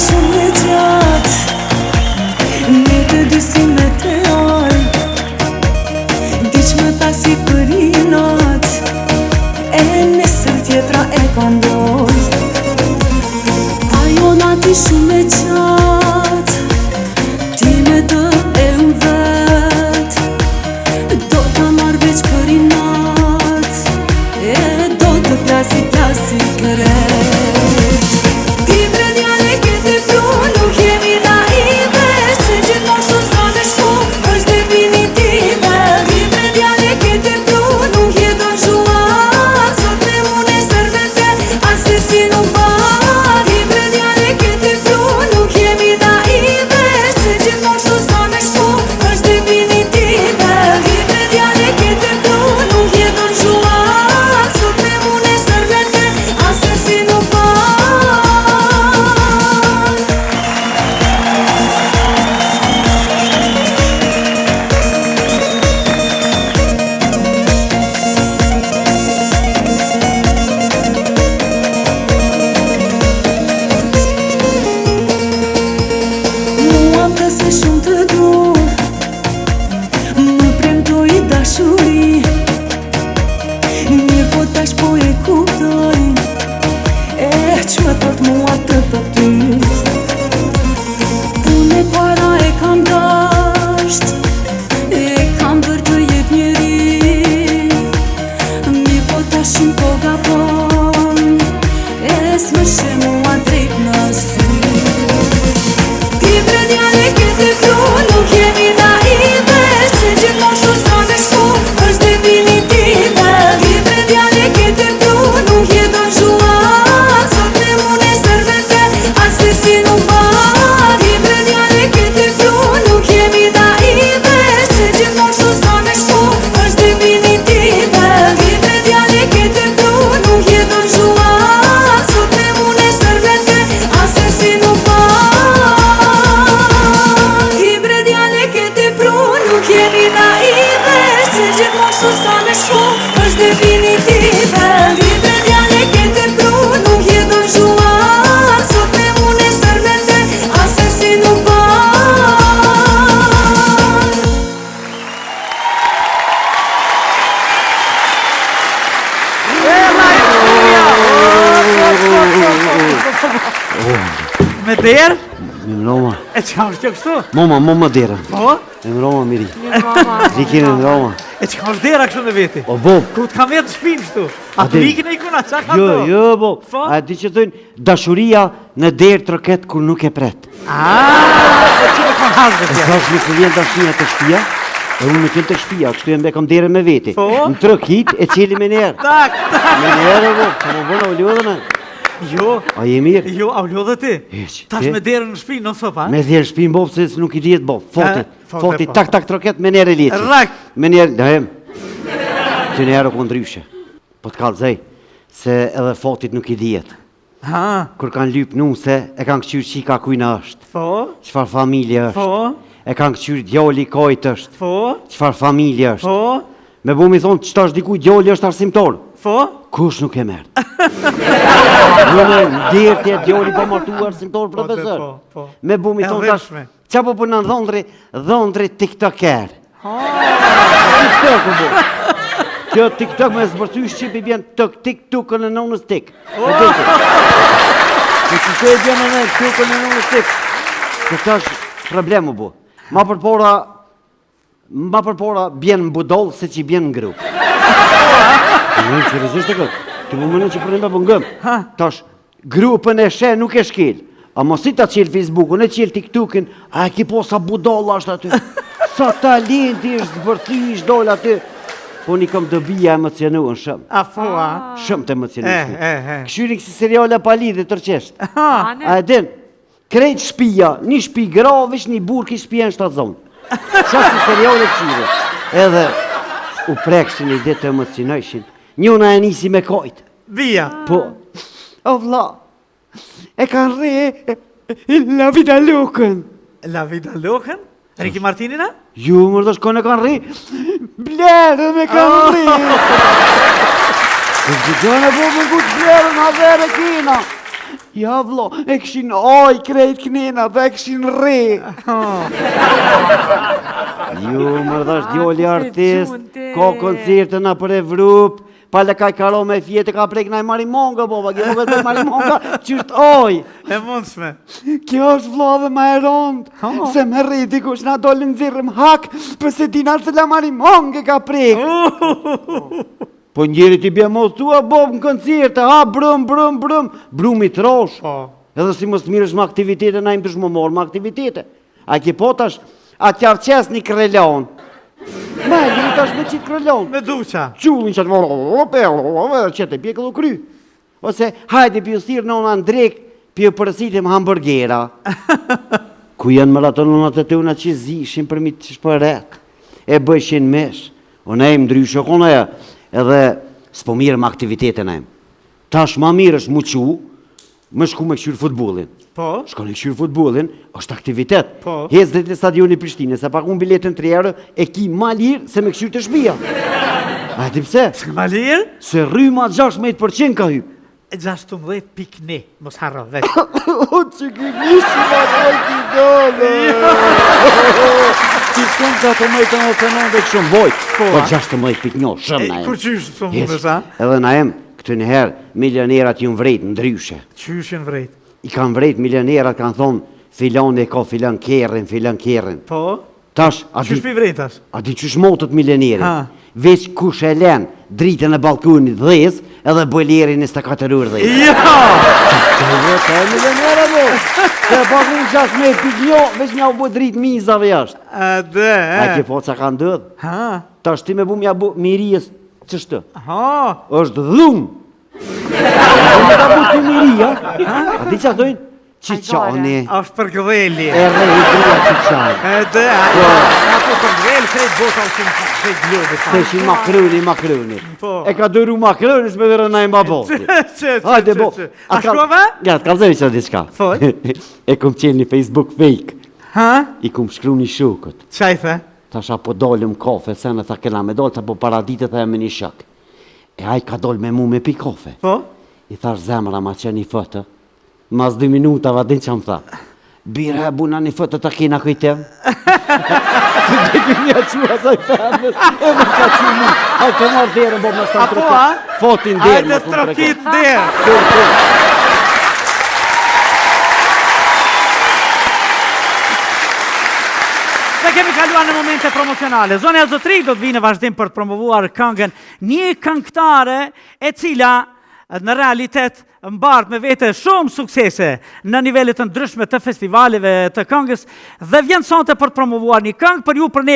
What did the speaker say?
shumë e gjatë, ne të dy si me të orë, diq më pasi për i natë, e nesër tjetra e këndoj. Ajo nati shumë e gjatë, ti me të e unë vetë, do të marrë veç për i natë, e do të plasi kërët. Ti bre djale kete pru, nuk jemi naive, se gjithmonë sot sa me shku, është definitive. Ti bre djale kete pru, nuk jeton zhuat, sot me mune servete, ase si nuk ba. Ti bre djale kete pru, nuk jemi naive, se gjithmonë sot sa me shku, është definitive. Ti bre djale kete pru, nuk jeton zhuat, sot me mune servete, ase si nuk ba. Mua më se shumë të du, më premtoj dashuri, mirë po tash po e kuptoj, që më thot mua të thot ty. Unë e para e kam dasht, e kam për të jet njeri, mirë po tashin po gabon, e s'më she mua drejt në sy. Ti bre djale kete pru, nuk jemi naive, se gjithmonë sot sa me shku, është definitive. Ti bre djale kete pru, nuk jeton zhuat, sot me mune servete, ase si nuk ba. Ti bre djale kete pru, nuk jemi naive, se gjithmonë sot sa me shku, është definitive. Ti bre djale kete pru, nuk jeton zhuat, sot me mune servete, ase si nuk ba. Ti bre djale kete pru, nuk jemi naive, se gjithmonë sot sa me shku, është definitive. Ti bre djale kete pru, nuk jeton zhuat, sot me mune servete, ase si nuk ba. Me derë? Më Roma. E që është që kështu? Moma dera. Po? Më Roma miri. Likin në Roma. E që është dera kështu në veti? O bo. Ku të kam jetë të shpinë kështu? A të likin e ikuna, qa ka to? Jo bo. Po? A di që thënë dashuria në derë troket kur nuk e pret. E që me kanë hasë dhe E tja? thash me kur vjen dashuria të shtëpia, e unë nuk jem të shtëpia, kështu jem kam derën me veti. Po? Në trokit e cili me njerë. Tak, Me njerë bo. Ka më bëna u ljodhëna. jo, A je mirë? jo, a u lodhe ti? Hiq, Tash ti? me derën në shpinë, non sopa? Me dhjerë shpin bo, se nuk i dijet bo. Fotit. fotit, po. Tak troket me njerë e liqi. Rak. Me njerë, dahem. Ty njerë o këndryshe. Po të kalëzaj, se edhe fotit nuk i dijet. Ha, Kur kanë lyp nuse, e kanë këqyrë qika kujna është. po, Qfar familje është. po, E kanë këqyrë djoli kojt është. po, Qfar familje është. po, Me bu mi thonë, qëta është dikuj djoli është arsimtor. po, Kush nuk e mërë. Në dirë tje djoli po martu arsimtor profesor. po. Me bu mi E thonë, tash, rrëshme. qa po përna dhondri tiktoker. TikTok u bu. Kjo TikTok me zbërty shqipi bjen tik-tukën në nonës tik. E dite. Në që të e bjen në tukën në nonës tik. Këta është problem u bu. Ma përpora bjen në budol se që bjen në grup. Në që rëzisht e këtë. Të më mënë që për një me bëngëm. Tash, grupën e she nuk e shkel. A mos i ta qelë Facebookun, e qelë TikTokin, a e ki po sa budolla është aty. Sa talenti është zbërthi ishtë dole aty. Po një kam dëbija emocionuën shumë. A po, a? Shumë të emocionuën. E. Këshyri kësi seriale pa lidhe tërqesht. Ha, A e din, krejt shpia, një shpi gravish, një burk i shpia në 7 zonë. Qasë seriale këshyre. Edhe u prekshin i ditë të emocionojshin. Njuna e nisi me kojtë. via. Po, o vla, e kanë rre la vida lukën. La vida lohen? Ricky Martinina? Ju më rëdo shkone kanë rri, blerë me kanë rri. Të gjënë po më gutë blerën, havere kina. Ja vlo, e këshin oj krejt knena dhe e këshin re. Ju më dhash djoli artist, ka koncerte na për Evropë, pale ka i karo me fjete ka prek na i marimonga, boba, kjo nuk e marimonga, qyrt oj. E mundshme. Kjo është vlo dhe ma e rondë, se me rriti kush na dolin zirëm hak, përse ti na se la marimonga ka prek. Po njeri ti bje mos tua bob në koncerte, ha brum, brum i trosh. Edhe si mos të mirësh me aktivitete, na im të shmo morë me aktivitete. A ke potash, a t'jarqes një krelon. Me, një tash me qitë krelon. Me duqa. Qullin që të qëtë e pje këllu kry. Ose, hajde pjo thirë në ona ndrek, pjo përësitim hamburgera. Ku janë maratononat e të una që zishin për mi të shpërek. E bëjshin mesh. Ona e më ndryshë, kona e, edhe s'po mirë më aktivitete na em. Tash ma mirë është mu qu, më shku me këshyrë futbolin. Po? Shko në këshyrë futbolin, është aktivitet. Po? Hez dhe të stadioni Prishtine, se pak unë biletën 3 euro, e ki ma lirë se me këshyrë të shpia. A ti pse? Se ma lirë? Se rryma 16% ka hyp. 16.1, mos harro, veç. O, që kënishë ma dojti dole. Që shumë të ato mëjtë në fenon dhe këshëm vojt. Po 16.1, shumë na em. Kur qysh të mundës, a? Edhe na em, këtë njëherë, milionerat ju vrejt ndryshe. Qyshin vrejt? I kanë vrejt milionerat, kanë thonë, filan e ka filan kerrin. Po? Tash, Qysh pi vrejtas? a di qysh motët milionerit? Ha. Veç kush e len, dritën e balkonit dhez, edhe bojleri 24 orë dhez. Ja! Të e milionera bo! Se pak unë 16.1, veç mja u bo dritë mizave jashtë. A ke po që ka ndëdhë? Ha? Tash ti me bu mja bu mirijës qështë? Ha? është dhumë. Unë ka bu të mirija. A di që thojnë? Qiqani. Ashtë për gëdheli. E rej dhja qiqani. Apo për gëdheli, krejt bota u shumë krejt globit. Teshin makroni. Po. E ka dëru makroni s'me dhe rëna i ma bosti. Hajde bo. A shkova? Ja, të kalzëri që diçka. Foj. E kom qenë një Facebook fake. Ha? I kom shkru një shukët. Qaj the? Tasha po dollëm kafe, se në tha kena me dollë, ta po paradite dhe e me një shak. E aj ka dollë me mu me pi kafe. Po? I thash zemra ma që një fëtë. Mas 2 minuta va din që më tha. Bira e buna një fëtë të kina kujtem. Se dhe kënja qua sa i femës. E më ka që mu. Hajtë të marrë dherën, bo më stanë Apo, a? Fotin dherën. Hajde trokit dherë. Ne kemi kaluar në momente promocionale. Zonja Zotri do të vinë vazhdim për të promovuar këngën një këngëtare e cila në realitet mbartë me vete shumë suksese në nivellet të ndryshme të festivaleve të këngës dhe vjen sonte për të promovuar një këngë për ju për ne.